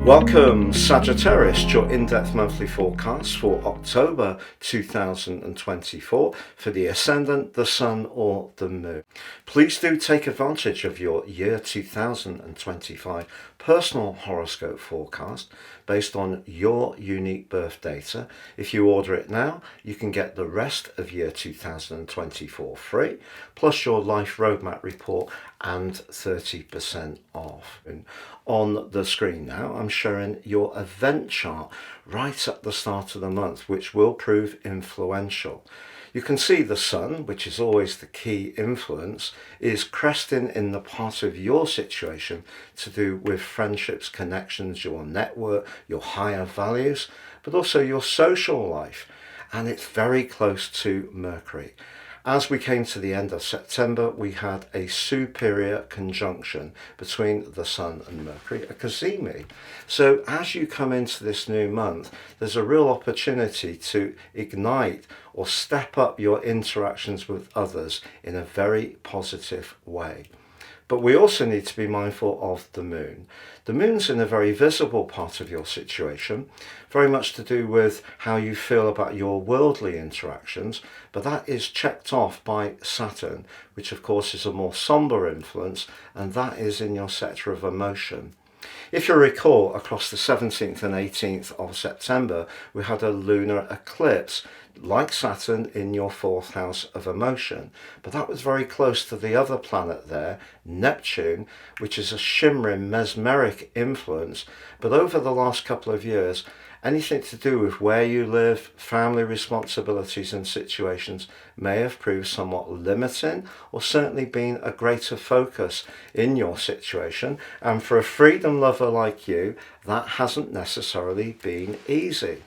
Welcome, Sagittarius, to your in-depth monthly forecast for October 2024 for the Ascendant, the Sun or the Moon. Please do take advantage of your year 2025 personal horoscope forecast based on your unique birth data. If you order it now, you can get the rest of year 2024 free, plus your life roadmap report and 30% off. On the screen now, I'm showing your event chart right at the start of the month, which will prove influential. You can see the Sun, which is always the key influence, is cresting in the part of your situation to do with friendships, connections, your network, your higher values, but also your social life. And it's very close to Mercury. As we came to the end of September, we had a superior conjunction between the Sun and Mercury, a cazimi. So as you come into this new month, there's a real opportunity to ignite or step up your interactions with others in a very positive way. But we also need to be mindful of the Moon. The Moon's in a very visible part of your situation, very much to do with how you feel about your worldly interactions, but that is checked off by Saturn, which of course is a more somber influence, and that is in your sector of emotion. If you recall, across the 17th and 18th of September, we had a lunar eclipse, like Saturn, in your fourth house of emotion. But that was very close to the other planet there, Neptune, which is a shimmering, mesmeric influence. But over the last couple of years, anything to do with where you live, family responsibilities and situations may have proved somewhat limiting, or certainly been a greater focus in your situation. And for a freedom lover like you, that hasn't necessarily been easy.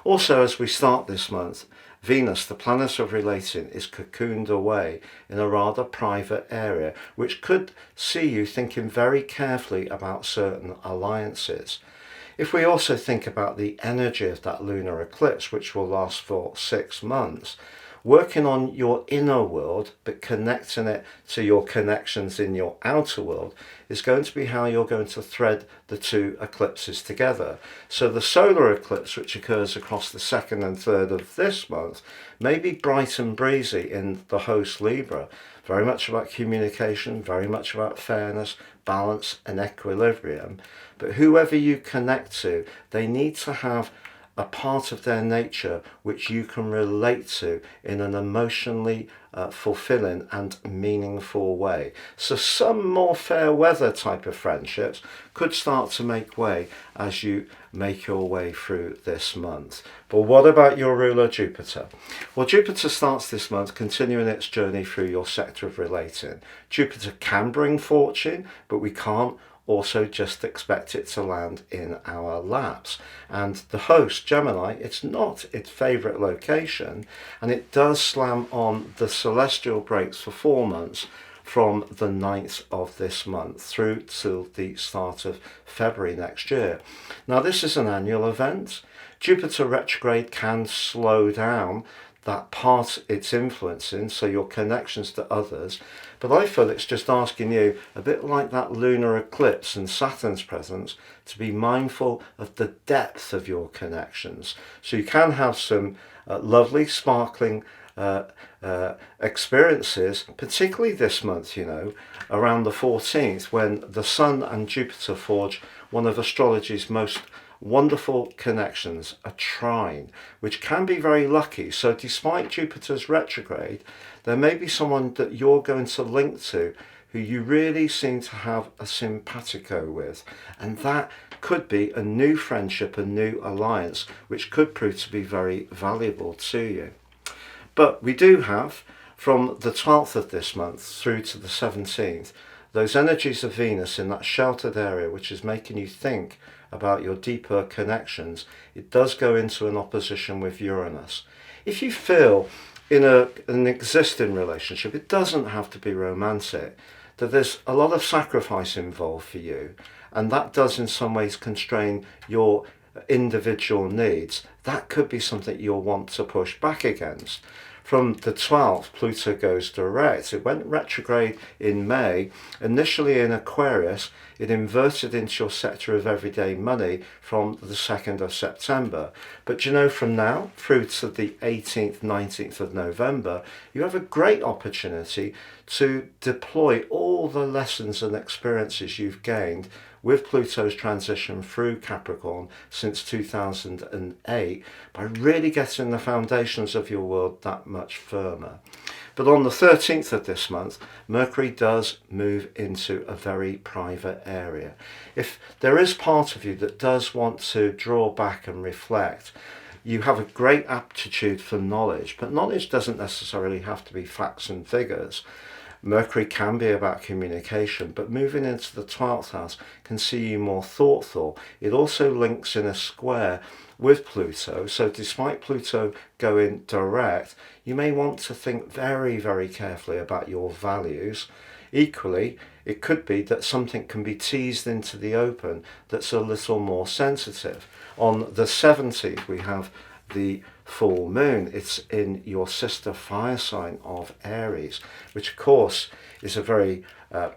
Also, as we start this month, Venus, the planet of relating, is cocooned away in a rather private area, which could see you thinking very carefully about certain alliances. If we also think about the energy of that lunar eclipse, which will last for 6 months, working on your inner world but connecting it to your connections in your outer world is going to be how you're going to thread the two eclipses together. So the solar eclipse, which occurs across the 2nd and 3rd of this month, may be bright and breezy in the host Libra, very much about communication, very much about fairness, balance and equilibrium. But whoever you connect to, they need to have a part of their nature which you can relate to in an emotionally fulfilling and meaningful way. So some more fair weather type of friendships could start to make way as you make your way through this month. But what about your ruler Jupiter? Well, Jupiter starts this month continuing its journey through your sector of relating. Jupiter can bring fortune, but we can't also just expect it to land in our laps. And the host, Gemini, it's not its favourite location, and it does slam on the celestial breaks for 4 months from the 9th of this month through till the start of February next year. Now, this is an annual event. Jupiter retrograde can slow down that part it's influencing, so your connections to others. But I feel it's just asking you, a bit like that lunar eclipse and Saturn's presence, to be mindful of the depth of your connections. So you can have some lovely, sparkling experiences, particularly this month, around the 14th, when the Sun and Jupiter forge one of astrology's most wonderful connections, a trine, which can be very lucky. So despite Jupiter's retrograde, there may be someone that you're going to link to who you really seem to have a simpatico with, and that could be a new friendship, a new alliance, which could prove to be very valuable to you. But we do have, from the 12th of this month through to the 17th, those energies of Venus in that sheltered area, which is making you think about your deeper connections. It does go into an opposition with Uranus. If you feel in an existing relationship, it doesn't have to be romantic, that there's a lot of sacrifice involved for you, and that does in some ways constrain your individual needs, that could be something you'll want to push back against. From the 12th, Pluto goes direct. It went retrograde in May, initially in Aquarius. It inverted into your sector of everyday money from the 2nd of September. But you know, from now through to the 18th, 19th of November, you have a great opportunity to deploy all the lessons and experiences you've gained with Pluto's transition through Capricorn since 2008 by really getting the foundations of your world that much firmer. But on the 13th of this month, Mercury does move into a very private area. If there is part of you that does want to draw back and reflect, you have a great aptitude for knowledge, but knowledge doesn't necessarily have to be facts and figures. Mercury can be about communication, but moving into the 12th house can see you more thoughtful. It also links in a square with Pluto, so despite Pluto going direct, you may want to think very, very carefully about your values. Equally, it could be that something can be teased into the open that's a little more sensitive. On the 17th, we have the full moon. It's in your sister fire sign of Aries, which of course is a very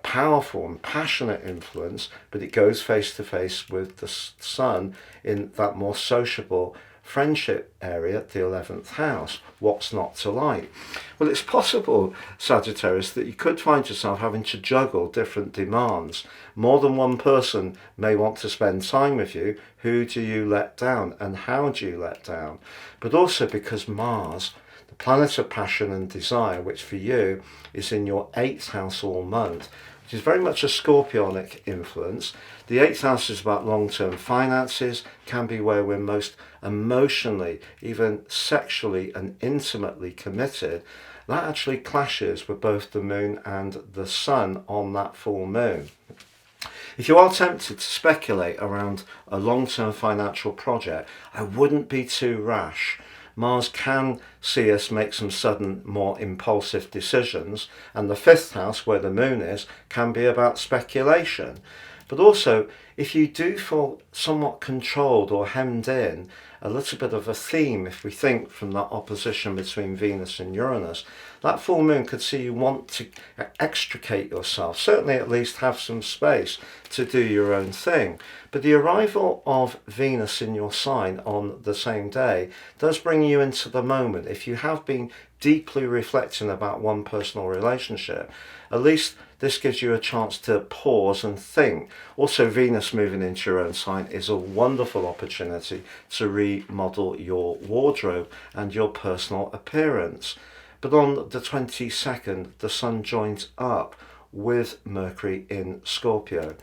powerful and passionate influence, but it goes face to face with the sun in that more sociable friendship area, the 11th house. What's not to like? Well, it's possible, Sagittarius, that you could find yourself having to juggle different demands. More than one person may want to spend time with you. Who do you let down, and how do you let down? But also because Mars, the planet of passion and desire, which for you is in your 8th house all month, which is very much a scorpionic influence. The 8th house is about long-term finances, can be where we're most emotionally, even sexually and intimately committed. That actually clashes with both the moon and the sun on that full moon. If you are tempted to speculate around a long-term financial project, I wouldn't be too rash. Mars can see us make some sudden, more impulsive decisions, and the 5th house, where the moon is, can be about speculation. But also, if you do feel somewhat controlled or hemmed in, a little bit of a theme, if we think from that opposition between Venus and Uranus, that full moon could see you want to extricate yourself, certainly at least have some space to do your own thing. But the arrival of Venus in your sign on the same day does bring you into the moment. If you have been deeply reflecting about one personal relationship, at least this gives you a chance to pause and think. Also, Venus moving into your own sign is a wonderful opportunity to remodel your wardrobe and your personal appearance. But on the 22nd, the Sun joins up with Mercury in Scorpio,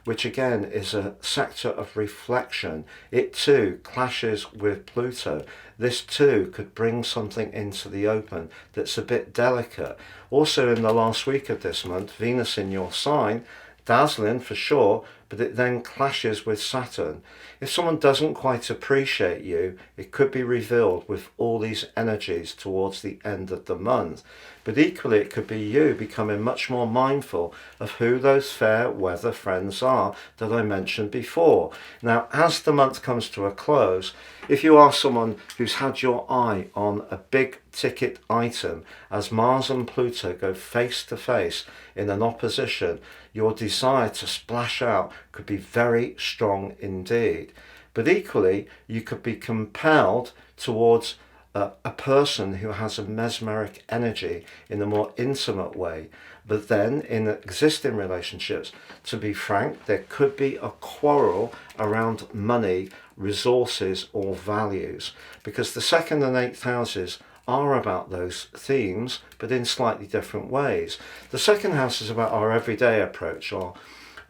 which again is a sector of reflection. It too clashes with Pluto. This too could bring something into the open that's a bit delicate. Also in the last week of this month, Venus in your sign, dazzling for sure, but it then clashes with Saturn. If someone doesn't quite appreciate you, it could be revealed with all these energies towards the end of the month. But equally, it could be you becoming much more mindful of who those fair weather friends are that I mentioned before. Now, as the month comes to a close, if you are someone who's had your eye on a big ticket item, as Mars and Pluto go face to face in an opposition, your desire to splash out could be very strong indeed. But equally, you could be compelled towards a person who has a mesmeric energy in a more intimate way. But then in existing relationships, to be frank, there could be a quarrel around money, resources or values, because the 2nd and 8th houses are about those themes, but in slightly different ways. The 2nd house is about our everyday approach,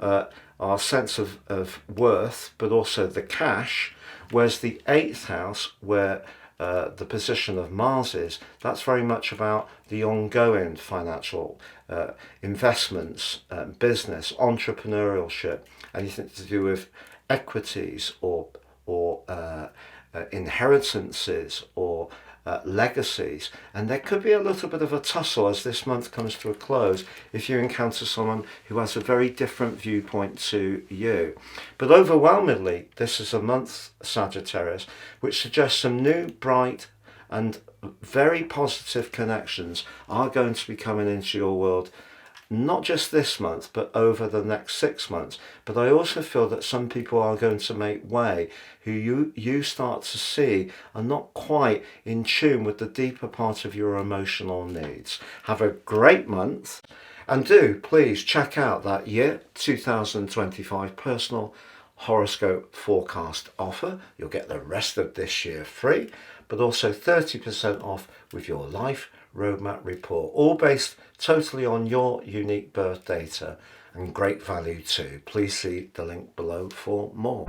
our sense of worth, but also the cash, whereas the 8th house, where the position of Mars is, that's very much about the ongoing financial investments, business, entrepreneurship, anything to do with equities or inheritances or legacies. And there could be a little bit of a tussle as this month comes to a close if you encounter someone who has a very different viewpoint to you. But overwhelmingly, this is a month, Sagittarius, which suggests some new bright and very positive connections are going to be coming into your world, not just this month, but over the next 6 months. But I also feel that some people are going to make way who you start to see are not quite in tune with the deeper part of your emotional needs. Have a great month, and do please check out that year 2025 personal horoscope forecast offer. You'll get the rest of this year free, but also 30% off with your life roadmap report, all based totally on your unique birth data, and great value too. Please see the link below for more.